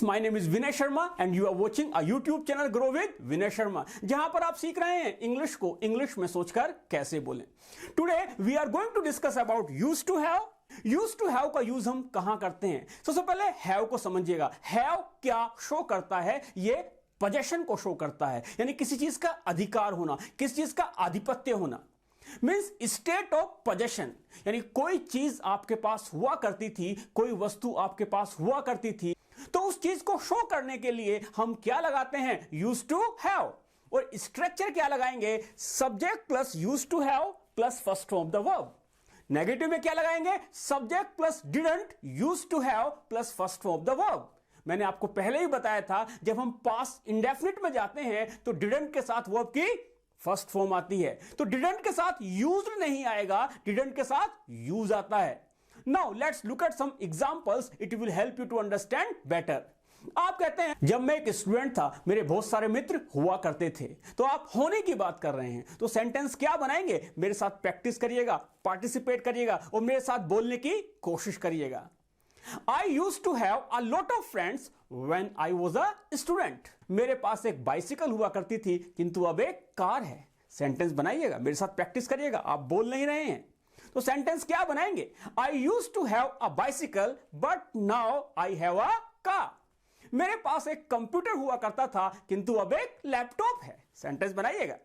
My name is Vinay Sharma and you are watching a YouTube channel grow with Vinay Sharma, जहां पर आप सीख रहे हैं इंग्लिश को इंग्लिश में सोचकर कैसे बोलें। Today we are going to discuss about use to have. Use to have का यूज हम कहां करते हैं? सबसे पहले हैव को समझिएगा। हैव क्या शो करता है? ये पोजेशन को शो करता है, यानी किसी चीज का अधिकार होना, किसी चीज का आधिपत्य होना। मीन्स स्टेट ऑफ पोजेशन, यानी कोई चीज आपके पास हुआ करती थी, कोई वस्तु आपके पास हुआ करती थी, तो उस चीज को शो करने के लिए हम क्या लगाते हैं? Use to have. और स्ट्रक्चर क्या लगाएंगे? Subject plus use to have plus first form of the verb. Negative में क्या लगाएंगे? Subject plus didn't use to have plus first form of the verb. मैंने आपको पहले ही बताया था, जब हम पास्ट इंडेफिनिट में जाते हैं तो डिडंट के साथ वर्ब की फर्स्ट फॉर्म आती है, तो डिडंट के साथ यूज्ड नहीं आएगा, डिडंट के साथ यूज आता है। Now let's look at some examples, it will help you to understand better. आप कहते हैं जब मैं एक स्टूडेंट था मेरे बहुत सारे मित्र हुआ करते थे, तो आप होने की बात कर रहे हैं, तो सेंटेंस क्या बनाएंगे? मेरे साथ प्रैक्टिस करिएगा, पार्टिसिपेट करिएगा और मेरे साथ बोलने की कोशिश करिएगा। I used to have a lot of friends when I was a student. मेरे पास एक बाइसिकल हुआ करती थी, किंतु अब एक कार है। सेंटेंस बनाइएगा, मेरे साथ प्रैक्टिस करिएगा, आप बोल नहीं रहे हैं तो सेंटेंस क्या बनाएंगे? I used to have a bicycle but now I have a car. मेरे पास एक कंप्यूटर हुआ करता था, किंतु अब एक लैपटॉप है। सेंटेंस बनाइएगा,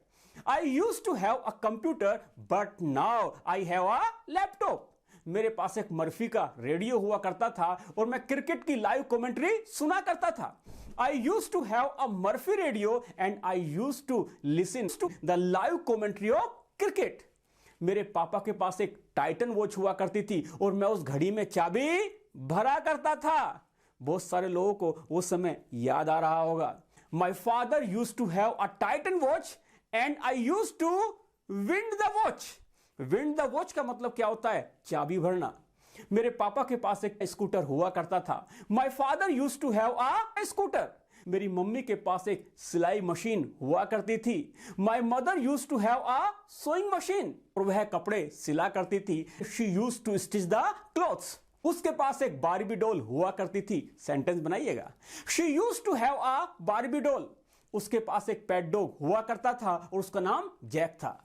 I used to have a computer but now I have a laptop. मेरे पास एक मर्फी का रेडियो हुआ करता था और मैं क्रिकेट की लाइव कमेंट्री सुना करता था। I used to have a Murphy radio and I used to listen to the live commentary of cricket. मेरे पापा के पास एक टाइटन वॉच हुआ करती थी और मैं उस घड़ी में चाबी भरा करता था। बहुत सारे लोगों को उस समय याद आ रहा होगा। My father used to have a Titan watch and I used to wind the watch. Wind the watch का मतलब क्या होता है? चाबी भरना। मेरे पापा के पास एक स्कूटर हुआ करता था। My father use to have a scooter. मेरी मम्मी के पास एक सिलाई मशीन हुआ करती थी। My mother use to have a sewing machine, और वह कपड़े सिला करती थी। She use to stitch the clothes. उसके पास एक बारबी डॉल हुआ करती थी। सेंटेंस बनाइएगा, she use to have a Barbie doll. उसके पास एक पेट डॉग हुआ करता था और उसका नाम जैक था।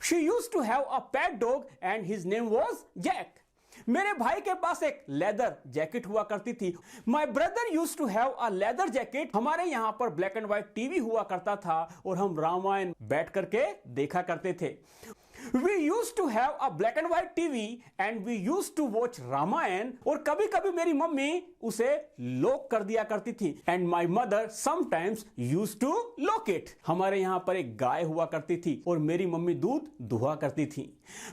She used to have a pet dog and his name was Jack. मेरे भाई के पास एक लेदर जैकेट हुआ करती थी। My brother used to have a leather jacket. हमारे यहां पर ब्लैक एंड व्हाइट टीवी हुआ करता था और हम रामायण बैठ करके देखा करते थे। We used to have a black and white TV and we used to watch Ramayan, और कभी कभी मेरी मम्मी उसे लॉक कर दिया करती थी। And my mother sometimes used to lock it. हमारे यहां पर एक गाय हुआ करती थी और मेरी मम्मी दूध दुहा करती थी।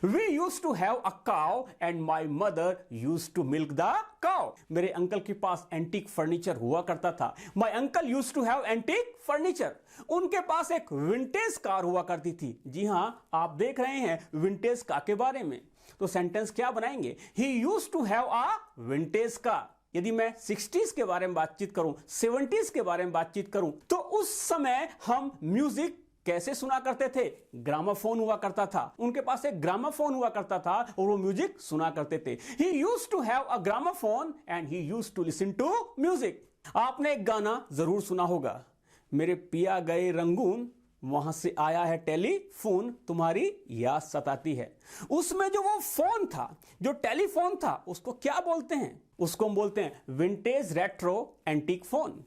We used to have a cow and my mother used to milk the cow. मेरे अंकल के पास एंटीक फर्नीचर हुआ करता था। My uncle used to have antique furniture. उनके पास एक विंटेज कार हुआ करती थी। जी हां, आप देख रहे हैं विंटेज कार के बारे में। तो सेंटेंस क्या बनाएंगे? He used to have a vintage car. यदि मैं 60s के बारे में बातचीत करूं, 70s के बारे में बातचीत करूं, तो उस समय हम म्यूजिक कैसे सुना करते थे? ग्रामाफोन हुआ करता था। उनके पास एक ग्रामाफोन हुआ करता था और वो म्यूजिक सुना करते थे। He used to have a gramophone and he used to listen to music. आपने एक गाना जरूर सुना होगा, मेरे पिया गए रंगून, वहां से आया है टेलीफोन, तुम्हारी याद सताती है। उसमें जो वो फोन था, जो टेलीफोन था, उसको क्या बोलते हैं? उसको हम बोलते हैं विंटेज रेट्रो एंटीक फोन।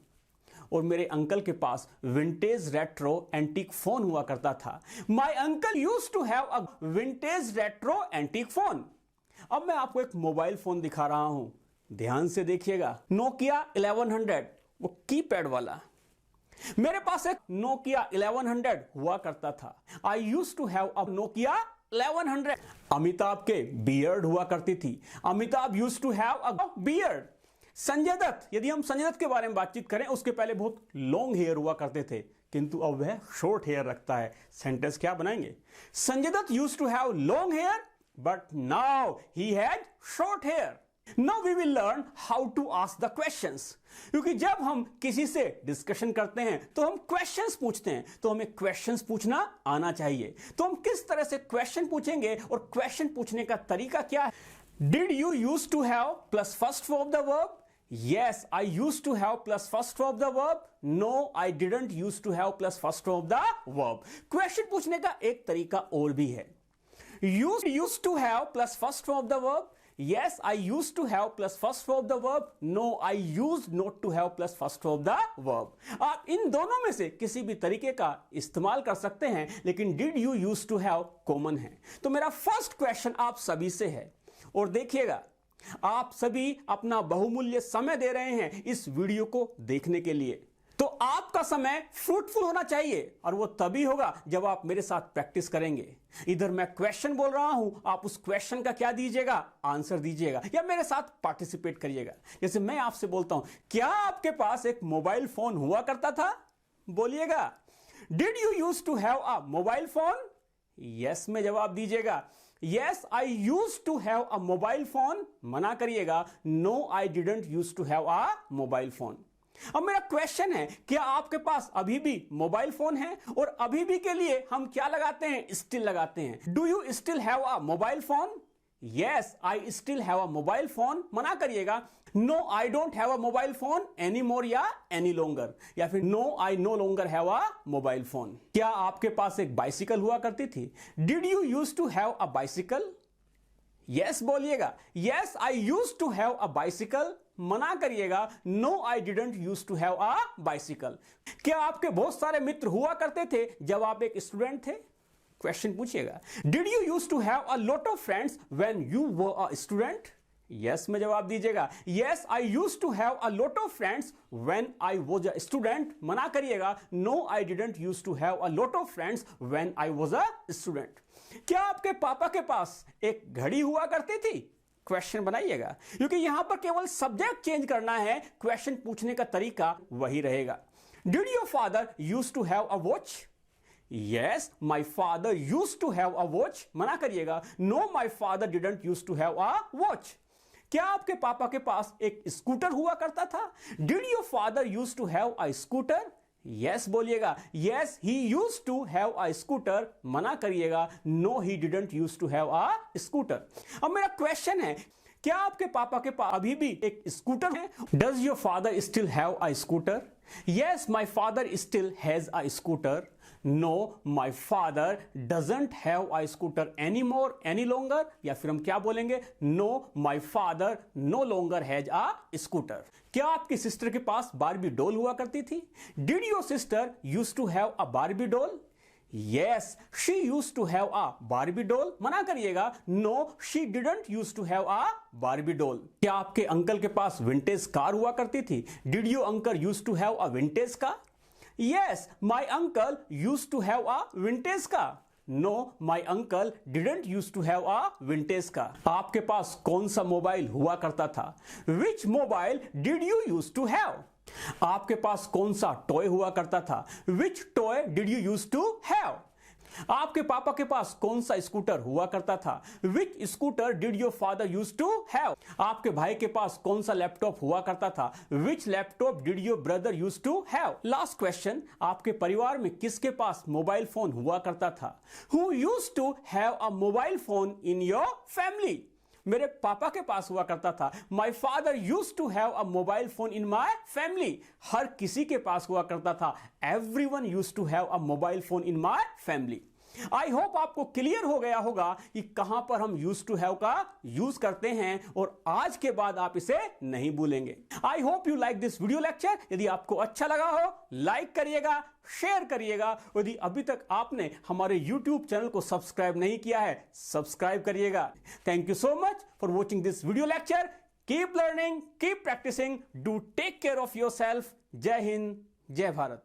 और मेरे अंकल के पास विंटेज रेट्रो एंटीक फोन हुआ करता था। My uncle use to have a vintage retro antique phone. अब मैं आपको एक मोबाइल फोन दिखा रहा हूं, ध्यान से देखिएगा। नोकिया 1100, वो कीपैड वाला। मेरे पास एक नोकिया 1100 हुआ करता था। I use to have a Nokia 1100। Amitabh के बियर्ड हुआ करती थी। Amitabh use to have a beard. Sanjay Dutt, यदि हम संजय दत्त के बारे में बातचीत करें, उसके पहले बहुत लॉन्ग हेयर हुआ करते थे, किंतु अब वह शॉर्ट हेयर रखता है। सेंटेंस क्या बनाएंगे? Sanjay Dutt use to have long hair but now he had short hair. Now we will learn how to ask the questions. क्योंकि जब हम किसी से डिस्कशन करते हैं तो हम क्वेश्चंस पूछते हैं, तो हमें क्वेश्चंस पूछना आना चाहिए। तो हम किस तरह से क्वेश्चन पूछेंगे और क्वेश्चन पूछने का तरीका क्या है? Did you used to have plus first form of the verb? Yes, I used to have plus first form of the verb. No, I didn't used to have plus first form of the verb. Question पूछने का एक तरीका और भी है. Used to have plus first form of the verb. Yes, I used to have plus first form of the verb. No, I used not to have plus first form of the verb. आप इन दोनों में से किसी भी तरीके का इस्तेमाल कर सकते हैं, लेकिन did you used to have common है. तो मेरा फर्स्ट क्वेश्चन आप सभी से है, और देखिएगा आप सभी अपना बहुमूल्य समय दे रहे हैं इस वीडियो को देखने के लिए. तो आपका समय फ्रूटफुल होना चाहिए, और वो तभी होगा जब आप मेरे साथ प्रैक्टिस करेंगे. इधर मैं क्वेश्चन बोल रहा हूं, आप उस क्वेश्चन का क्या दीजिएगा, आंसर दीजिएगा, या मेरे साथ पार्टिसिपेट करिएगा. जैसे मैं आपसे बोलता हूं, क्या आपके पास एक मोबाइल फोन हुआ करता था? बोलिएगा. Did you use to have a mobile phone? Yes में जवाब दीजिएगा. Yes, I used to have a mobile phone. मना करिएगा. No, I didn't used to have a mobile phone. अब मेरा क्वेश्चन है, क्या आपके पास अभी भी मोबाइल फोन है? और अभी भी के लिए हम क्या लगाते हैं? स्टिल लगाते हैं. Do you still have a mobile phone? Yes, I still have a mobile phone. मना करिएगा. No, I don't have a mobile phone anymore या any longer, या फिर No, I no longer have a mobile phone. क्या आपके पास एक bicycle हुआ करती थी? Did you used to have a bicycle? Yes बोलिएगा. Yes, I used to have a bicycle. मना करिएगा. No, I didn't used to have a bicycle. क्या आपके बहुत सारे मित्र हुआ करते थे जब आप एक स्टूडेंट थे? क्वेश्चन पूछिएगा. Did you use to have a lot of friends when you were a student? Yes में जवाब दीजिएगा. Yes, I use to have a lot of friends when I was a student. मना करिएगा. No, I didn't use to have a lot of friends when I was a student. क्या आपके पापा के पास एक घड़ी हुआ करती थी? क्वेश्चन बनाइएगा, क्योंकि यहां पर केवल सब्जेक्ट चेंज करना है, क्वेश्चन पूछने का तरीका वही रहेगा. Did your father use to have a watch? Yes, my father used to have a watch. मना करिएगा. No, my father didn't used to have a watch. क्या आपके पापा के पास एक स्कूटर हुआ करता था? Did your father used to have a scooter? Yes बोलिएगा. Yes, he used to have a scooter. मना करिएगा. No, he didn't used to have a scooter. अब मेरा क्वेश्चन है, क्या आपके पापा के पास अभी भी एक स्कूटर है? Does your father still have a scooter? Yes, my father still has a scooter. No, my father doesn't have a scooter anymore, any longer, या फिर हम क्या बोलेंगे? No, my father no longer has a scooter. क्या आपकी sister के पास Barbie doll हुआ करती थी? Did your sister used to have a Barbie doll? Yes, she used to have a Barbie doll. मना करिएगा. No, she didn't used to have a Barbie doll. क्या आपके अंकल के पास विंटेज कार हुआ करती थी? Did your uncle used to have a vintage car? Yes, my uncle used to have a vintage car. No, my uncle didn't used to have a vintage car. आपके पास कौन सा mobile हुआ करता था? Which mobile did you used to have? आपके पास कौन सा toy हुआ करता था? Which toy did you used to have? आपके पापा के पास कौन सा स्कूटर हुआ करता था? Which scooter did your father used to have? आपके भाई के पास कौन सा लैपटॉप हुआ करता था? Which laptop did your brother used to have? Last question, आपके परिवार में किसके पास मोबाइल फोन हुआ करता था? Who used to have a mobile phone in your family? मेरे पापा के पास हुआ करता था. My father used to have a mobile phone in my family. हर किसी के पास हुआ करता था. Everyone used to have a mobile phone in my family. I hope आपको क्लियर हो गया होगा कि कहां पर हम यूज टू हैव का यूज करते हैं, और आज के बाद आप इसे नहीं भूलेंगे. I hope you like this video lecture. यदि आपको अच्छा लगा हो, लाइक करिएगा, शेयर करिएगा. यदि अभी तक आपने हमारे YouTube चैनल को सब्सक्राइब नहीं किया है, सब्सक्राइब करिएगा. Thank you so much for watching this video lecture. Keep learning, keep practising, do take care of your self. जय हिंद, जय भारत.